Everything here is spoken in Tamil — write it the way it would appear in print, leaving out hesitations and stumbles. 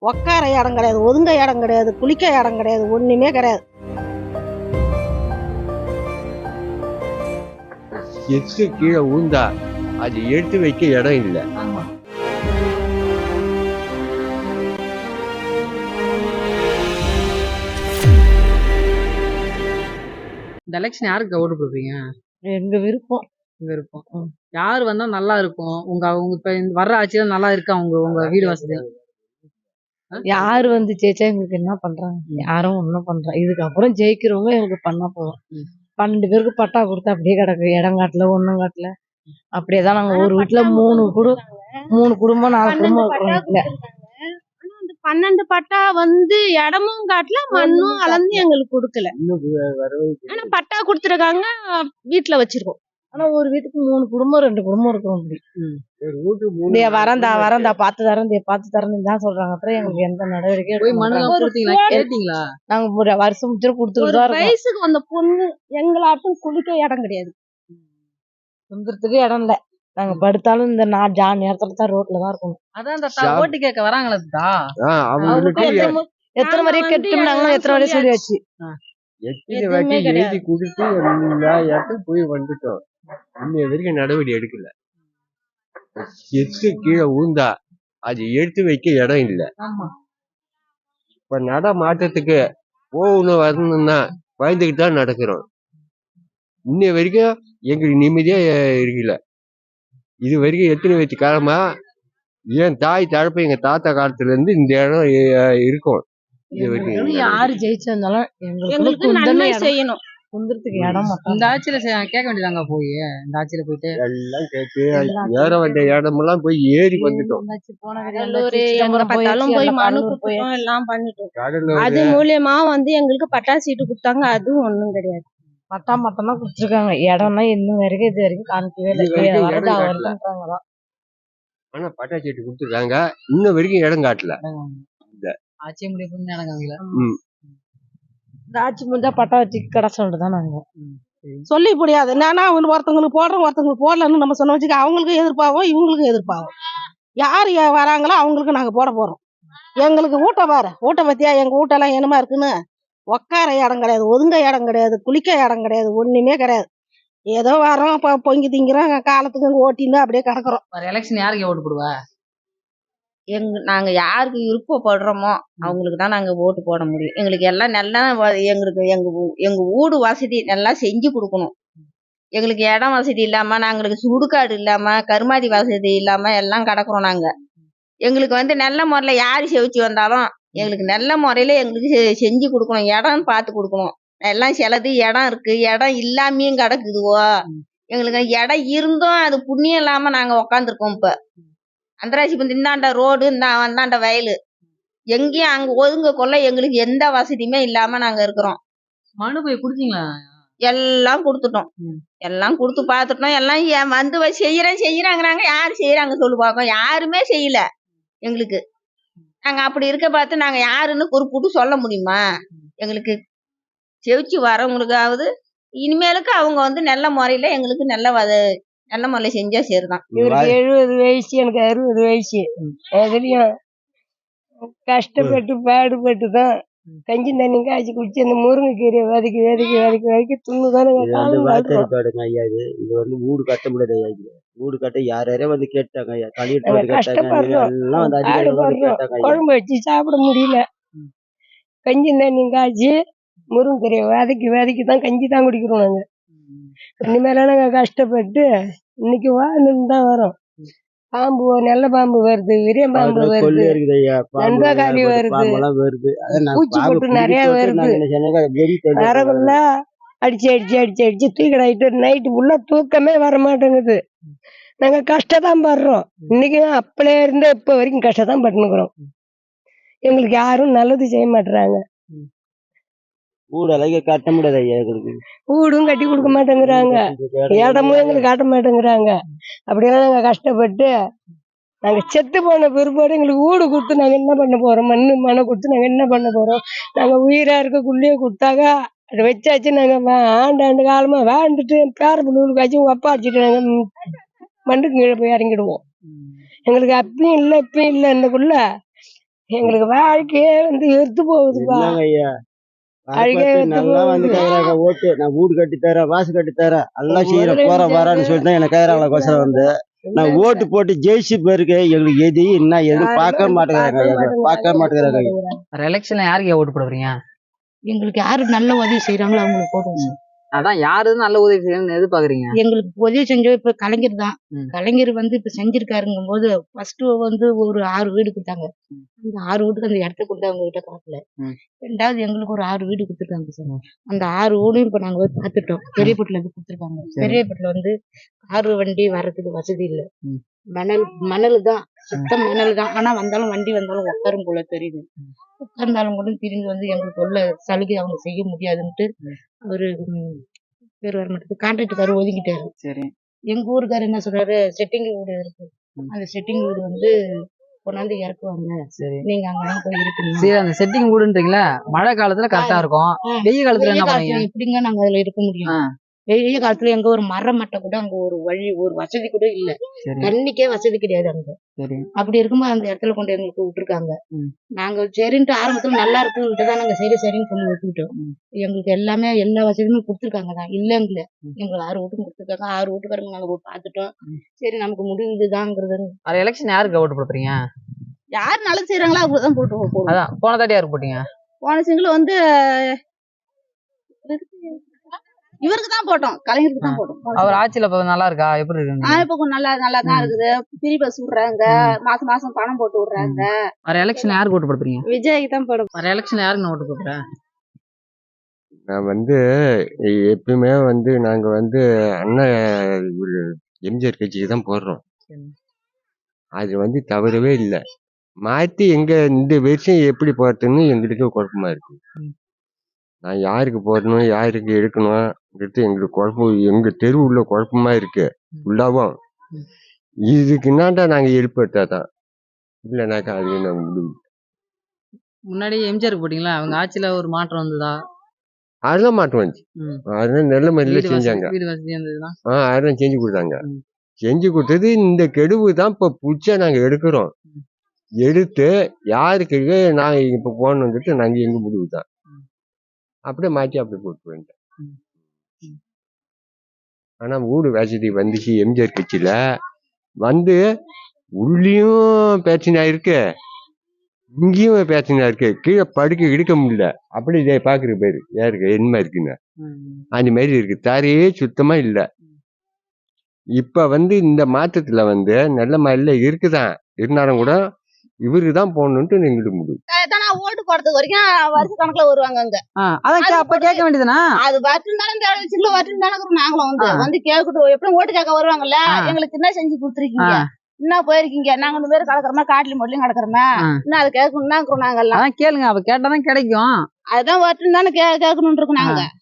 உக்கார இடம் கிடையாது, ஒதுங்க இடம் கிடையாது, குளிக்க இடம் கிடையாது, ஒண்ணுமே கிடையாது. எச்சு கீழே ஊந்தா அது எடுத்து வைக்க இடம் இல்லை. இந்த எலெக்ஷன் யாருக்கு ஓட்டு போடுவீங்க? எங்க விருப்பம். விருப்பம். யார் வந்தா நல்லா இருக்கும்? உங்க இப்ப வர்ற ஆட்சி தான் நல்லா இருக்கா? உங்க வீடு வசதி யாரு வந்து ஜெயிச்சா எங்களுக்கு என்ன பண்றாங்க? யாரும் ஒன்னும் பண்றாங்க. இதுக்கப்புறம் ஜெயிக்கிறவங்க எங்களுக்கு பண்ணா போதும். 12 பேருக்கு பட்டா கொடுத்து அப்படியே கிடக்கு, இடம் காட்டல, ஒண்ணும் காட்டல. அப்படியேதான் நாங்க ஒரு வீட்டுல 3 குடும்பம் 4 குடும்பம் இருக்கிறோம் வீட்டுல. 12 பட்டா வந்து இடமும் காட்டல, மண்ணும் அளந்து எங்களுக்கு கொடுக்கல. ஆனா பட்டா கொடுத்துருக்காங்க, வீட்டுல வச்சிருக்கோம். ஆனா ஒரு வீட்டுக்கு 3 குடும்பம் 2 குடும்பம் இருக்கும். அப்படி வரந்தா பார்த்து தரேன் தான் சொல்றாங்க. அப்புறம் எங்களுக்கு எந்த நடவடிக்கையும் கேட்டீங்களா? நாங்க ஒரு வருஷம் கொடுத்துட்டு தான் இருக்கோம். வயசுக்கு வந்த பொண்ணு எங்களாட்டும் குளிக்க இடம் கிடையாது, சுந்தரத்துக்கு இடம் இல்ல. நாங்க படுத்தாலும் இந்த நேரத்துல தான் ரோட்ல தான் இருக்கணும். அதான் ஓட்டு கேட்க வராங்களா? எத்தனை வரைய கெட்டோம்னாங்க, எத்தனை வரைய சொல்லியாச்சு. எத்தனை வாட்டி எழுதி கொடுத்து எல்லா இடத்துக்கும் போய் வந்துட்டோம். இன்னைய வரைக்கும் நடவடிக்கை எடுக்கல. எச்சு கீழே ஊந்தா அது எடுத்து வைக்க இடம் இல்லை. இப்ப நட மாற்றத்துக்கு போகணும் வரணும்னா பயந்துக்கிட்டு தான் நடக்கிறோம். இன்னைய வரைக்கும் எங்களுக்கு நிம்மதியா இருக்கல. இது வரைக்கும் எத்தனை வச்சு காலமா என் தாய் தரப்பு எங்க தாத்தா காலத்துல இருந்து இந்த இடம் இருக்கும். இது வரைக்கும் யாரு ஜெயிச்சிருந்தாலும் எங்களுக்கு நன்மை செய்யணும். சுந்தரத்துக்கு இடம் இந்த ஆட்சியில கேட்க வேண்டியதாங்க. போய் இந்த ஆட்சியில போயிட்டு எல்லாம் கேட்டு ஏற வேண்டிய இடமெல்லாம் போய் ஏறி வந்துட்டோம். எங்க பார்த்தாலும் போய் மனு கொடுத்தோம், எல்லாம் பண்ணிட்டோம். அது மூலியமா வந்து எங்களுக்கு பட்டா சீட்டு கொடுத்தாங்க, அதுவும் ஒண்ணும் கிடையாது. பட்டா மட்டும் தான் கொடுத்துருக்காங்க. இடம்னா இன்னும் வரைக்கும் இது வரைக்கும் காமிக்கவே இல்லை. ஆனா பட்டா சீட்டு கொடுத்துருக்காங்க, இன்னும் வரைக்கும் இடம் காட்டல. ஆட்சி முடிவு நடக்காங்களா? இந்த ஆட்சி முடிஞ்சா பட்டா வச்சு கடை சொல்லிட்டுதான் நாங்க சொல்லி முடியாது. என்னன்னா ஒருத்தவங்களுக்கு போடுறோம், ஒருத்தவங்களுக்கு போடலன்னு நம்ம சொன்ன வச்சுக்க, அவங்களுக்கும் எதிர்ப்பாகும், இவங்களுக்கும் எதிர்ப்பாகும். யாரு வராங்களோ அவங்களுக்கு நாங்க போட போறோம். எங்களுக்கு ஊட்ட பாரு, ஊட்ட பத்தியா எங்க ஊட்டெல்லாம் என்னமா இருக்குன்னு. உக்கார இடம் கிடையாது, ஒதுங்க இடம் கிடையாது, குளிக்க இடம் கிடையாது, ஒண்ணுமே கிடையாது. ஏதோ வரோம், பொங்கி திங்கிறோம், காலத்துக்கு ஓட்டின்னு அப்படியே கிடக்குறோம். எலெக்ஷன் யாருக்கு ஓட்டு போடுவா? நாங்க யாருக்கு விருப்பப்படுறோமோ அவங்களுக்கு தான் நாங்க ஓட்டு போட முடியும். எங்களுக்கு எல்லாம் நல்லா எங்களுக்கு எங்க வீடு வசதி நல்லா செஞ்சு கொடுக்கணும். எங்களுக்கு இடம் வசதி இல்லாம, நாங்களுக்கு சுடுகாடு இல்லாம, கருமாதி வசதி இல்லாம எல்லாம் கிடக்குறோம். நாங்க எங்களுக்கு வந்து நல்ல முறையில யாரு செவிச்சு வந்தாலும் எங்களுக்கு நல்ல முறையில எங்களுக்கு செஞ்சு கொடுக்கணும். இடம் பார்த்து கொடுக்கணும். எல்லாம் சிலது இடம் இருக்கு, இடம் இல்லாமையும் கிடக்குதுவோ. எங்களுக்கு இடம் இருந்தும் அது புண்ணியம் இல்லாம நாங்க உக்காந்துருக்கோம். இப்ப அந்தராட்சி பந்து இந்தாண்ட ரோடு, அந்தாண்ட வயலு, எங்கேயும் அங்க ஒதுங்க கொள்ள எங்களுக்கு எந்த வசதியுமே இல்லாம நாங்க இருக்கிறோம். மனு போய் கொடுத்தீங்களா? எல்லாம் கொடுத்துட்டோம், எல்லாம் கொடுத்து பார்த்துட்டோம். எல்லாம் வந்து செய்யறாங்கிறாங்க. யாரு செய்யறாங்க சொல்லு பார்ப்போம்? யாருமே செய்யல எங்களுக்கு. நாங்க அப்படி இருக்க பார்த்து நாங்க யாருன்னு குறிப்பிட்டு சொல்ல முடியுமா? எங்களுக்கு செவிச்சு வரவங்களுக்காவது இனிமேலுக்கு அவங்க வந்து நல்ல முறையில எங்களுக்கு நல்ல முறையில செஞ்சா சரிதான். இவருக்கு 70 வயசு, எனக்கு 60 வயசு. எதுலயும் கஷ்டப்பட்டு பாடுபட்டு தான் கஞ்சி தண்ணி காய்ச்சி குடிச்சு அந்த முருங்கைக்கீரை வதக்கி துண்ணுதானே. ஐயா இது வந்து வீடு கட்ட முடியாது ஐயா. வீடு கட்ட யாரையும் வந்து கேட்டாங்க ஐயா. குழம்பு வச்சு சாப்பிட முடியல. கஞ்சி தண்ணி காய்ச்சி முருங்கைக்கீரை வதக்கி தான் கஞ்சி தான் குடிக்கிறோம் நாங்க. இனிமேல நாங்க கஷ்டப்பட்டு இன்னைக்கு தான் வரோம். பாம்பு, நல்ல பாம்பு வருது, விரியன் பாம்பு வருது, நண்பகாரி வருது, பூச்சி போட்டு நிறைய வருது. வரகுள்ள அடிச்சு தூக்கிடாயிட்டு நைட்டு உள்ள தூக்கமே வர மாட்டேங்குது. நாங்க கஷ்டத்தான் படுறோம். இன்னைக்கு அப்பலே இருந்து இப்ப வரைக்கும் கஷ்டத்தான் பட்டுனுக்குறோம். எங்களுக்கு யாரும் நல்லது செய்ய மாட்டுறாங்க. வீடெல்லாம் கட்ட முடியாது ஐயா. எங்களுக்கு வீடும் கட்டி கொடுக்க மாட்டேங்கிறாங்க, இடமும் எங்களுக்கு காட்ட மாட்டேங்கிறாங்க. அப்படியெல்லாம் நாங்க கஷ்டப்பட்டு நாங்க செத்து போன பிற்பாடு எங்களுக்கு வீடு கொடுத்து நாங்க என்ன பண்ண போறோம்? மண்ணை கொடுத்து நாங்க என்ன பண்ண போறோம்? நாங்க உயிரா இருக்கக்குள்ளேயே கொடுத்தாங்க, அதை வச்சாச்சு. நாங்க ஆண்டாண்டு காலமா வாழ்ந்துட்டு பேர பிள்ளைகளுக்காச்சும் உங்க அப்பா அடிச்சுட்டு நாங்க மண்டுக்கு கீழே போய் இறங்கிடுவோம். எங்களுக்கு அப்பயும் இல்லை இப்பயும் இல்லை. என்னக்குள்ள எங்களுக்கு வாழ்க்கையே எடுத்து போகுதுப்பா. என்னங்க ஐயா அழுகே பார்த்து எடுத்து நல்லா வந்து போகுது. கேக்குறாங்க ஓட்டு, நான் வீடு கட்டி தரேன், வாசல் கட்டி தரேன், எல்லாம் செய்யறேன், முதல்ல போற இருந்துச்சு வரான்னு சொல்லிட்டு தான் எனக்கு கேக்குறாங்களா கொசரம் வந்து நான் ஓட்டு போட்டு ஜெயிச்சு போயிருக்கு. எங்களுக்கு எதையும் என்ன எதுவும் பார்க்க மாட்டேங்கிறாங்க, பார்க்க மாட்டேங்கிறாங்க. வர எலெக்ஷன்ல யாருக்கு ஓட்டு போட போறீங்க? எங்களுக்கு யாரு நல்ல உதவி செய்யறாங்களோ அவங்களுக்கு போடுவோம். அதான் யாரு நல்ல உதவி செய்யணும்னு எதிர்பார்க்கறீங்க? எங்களுக்கு உதவி செஞ்ச இப்ப கலைஞர் தான். ம். கலைஞர் இப்ப செஞ்சிருக்காருங்கும் போது ஃபர்ஸ்ட் ஒரு 6 வீடு கொடுத்தாங்க. அந்த 6 வீட்டுக்கு அந்த இடத்த கொடுத்து அவங்க கிட்ட காட்டல. ம். 2வது எங்களுக்கு ஒரு 6 வீடு கொடுத்துருக்காங்க சார். அந்த 6 வீடும் இப்ப நாங்க போய் பார்த்துட்டோம். பெரியப்பட்டில போய் கொடுத்துருக்காங்க. பெரியப்பட்டில காரு வண்டி வர்றதுக்கு வசதி இல்ல. ம். மணல் தான், சுத்தம் மணல் தான். ஆனா வண்டி வந்தாலும் உட்காரும் போல தெரியுது. உட்கார்ந்தாலும் கூட திரும்பி எங்களுக்கு உள்ள சலுகை அவங்க செய்ய முடியாதுன்ட்டு அவரு பேர் வர மாட்டேங்குது, கான்ட்ராக்டுக்காரு ஒதுக்கிட்டாரு. சரி. எங்க ஊருக்காரு என்ன சொல்றாரு, செட்டிங் வீடு இருக்கு, அந்த செட்டிங் வீடு கொண்டாந்து இறக்குவாங்க, சரி. நீங்க அங்க போய் இருக்கணும். சரி, அந்த செட்டிங் வீடுன்றீங்களா, மழை காலத்துல கரெக்டா இருக்கும், வெயில் காலத்துல என்ன பண்ணுவீங்க? எப்படிங்க நாங்க அதுல இருக்க முடியும்? வெய்ய காலத்துல எங்க ஒரு மரம் மட்டை கூட அங்க ஒரு வழி ஒரு வசதி கூட இல்ல. சரி. தண்ணிக்கே வசதி கிடையாது அங்க. சரி. அப்படி இருக்கும்போது அந்த இடத்துல கொண்டு எங்களுக்கு விட்டுருக்காங்க. நாங்க சரின்ட்டு ஆரம்பத்துல நல்லா இருக்குன்னு தான் நாங்க சரின்னு சொல்லி விட்டுக்கிட்டோம். எங்களுக்கு எல்லாமே எல்லா வசதியுமே கொடுத்துருக்காங்க தான், இல்லைங்கள. எங்களுக்கு 6 வீட்டும் கொடுத்துருக்காங்க. 6 வீட்டுக்காரங்க நாங்க போய் பார்த்துட்டோம். சரி நமக்கு முடிவு இதுதாங்கிறது. வர எலெக்ஷன் யாருக்கு ஓட்டு போட போறீங்க? யார் நல்லது செய்யறாங்களோ அவங்கதான் போட்டு. அதான் போன தாட்டி யாருக்கு போட்டீங்க? போன சிங்கிள் இவருக்கு தான் போட்டோம், கலைஞருக்கு தான் போட்டோம். அவர் ஆட்சியில இப்ப நல்லா இருக்கா, எப்படி இருக்கு? இப்ப கொஞ்சம் நல்லா தான் இருக்குது. ஃப்ரீ பஸ் விடுறாங்க, மாசம் பணம் போட்டு விடுறாங்க. வர எலெக்ஷன் யாருக்கு ஓட்டு போட போறீங்க? விஜய்க்கு தான் போடும். வர எலெக்ஷன் யாருக்கு ஓட்டு போடுறேன்? நான் எப்பயுமே நாங்க அண்ணன் ஒரு எம்ஜிஆர் கட்சிக்கு தான் போடுறோம். அது தவறவே இல்லை. மாத்தி இந்த வருஷம் எப்படி போறதுன்னு எங்களுக்கு குழப்பமா இருக்கு. நான் யாருக்கு போடணும், யாருக்கு எடுக்கணும்ங்கிறது எங்களுக்கு குழப்பம். எங்க தெரு உள்ள குழப்பமா இருக்கு ஃபுல்லாவும். இதுக்கு என்னாண்டா நாங்க எழுப்பட்டாதான் இல்லைனாக்கா அது நாங்க முடியும். முன்னாடி எம்ஜிஆருக்கு போட்டீங்களா, அவங்க ஆட்சியில ஒரு மாற்றம் வந்ததா? அதெல்லாம் மாற்றம் வந்துச்சு. அதெல்லாம் நல்ல முறையில செஞ்சாங்க. வீடு வசதி இருந்ததுதான். அதெல்லாம் செஞ்சு கொடுத்தாங்க. செஞ்சு கொடுத்தது இந்த கெடுவு தான் இப்ப புடிச்சா நாங்க எடுக்கிறோம். எடுத்து யாருக்கு நாங்க இப்ப போகணுங்கிறது நாங்க எங்க முடிவு தான். அப்படியே மாற்றி அப்படி போட்டு வேண்டாம். ஆனா வீடு வசதி வந்துச்சு எம்ஜிஆர் கட்சியில. உள்ளியும் பிரச்சனை இருக்கு, இங்கேயும் பிரச்சனை இருக்கு. கீழே படுக்க இடுக்க முடியல. அப்படி இதை பாக்குற பேரு யாருக்கு என்ன இருக்குன்னு அந்த மாதிரி இருக்கு. தரையே சுத்தமா இல்லை. இப்ப இந்த மாற்றத்துல நல்ல மாதிரில இருக்குதான். இருந்தாலும் கூட இவருக்கு தான் போகணும்ட்டு எங்களுக்கு முடிவு. ஓட்டு போடுறதுக்கு வரைக்கும் வருஷ கணக்குல வருவாங்க அங்க. அதான் அப்ப கேட்க வேண்டியதுனா, அது வரட்டுனாலும் சில்லு வரட்டுனாலும் நாங்களும் கேட்கட்டும். எப்படியும் ஓட்டு கேட்க வருவாங்கல்ல, எங்களுக்கு என்ன செஞ்சு கொடுத்துருக்கீங்க, என்ன போயிருக்கீங்க, நாங்க 2 பேரும் கிடக்குறோமா, காட்டுலயும் மட்டும் கிடக்குறோமா, இன்னும் அதை கேட்கணும் நாங்க எல்லாம். கேளுங்க, அவ கேட்டாதான் கிடைக்கும். அதுதான் வரட்டுன்னு தானே கேட்கணும் இருக்கோம் நாங்க.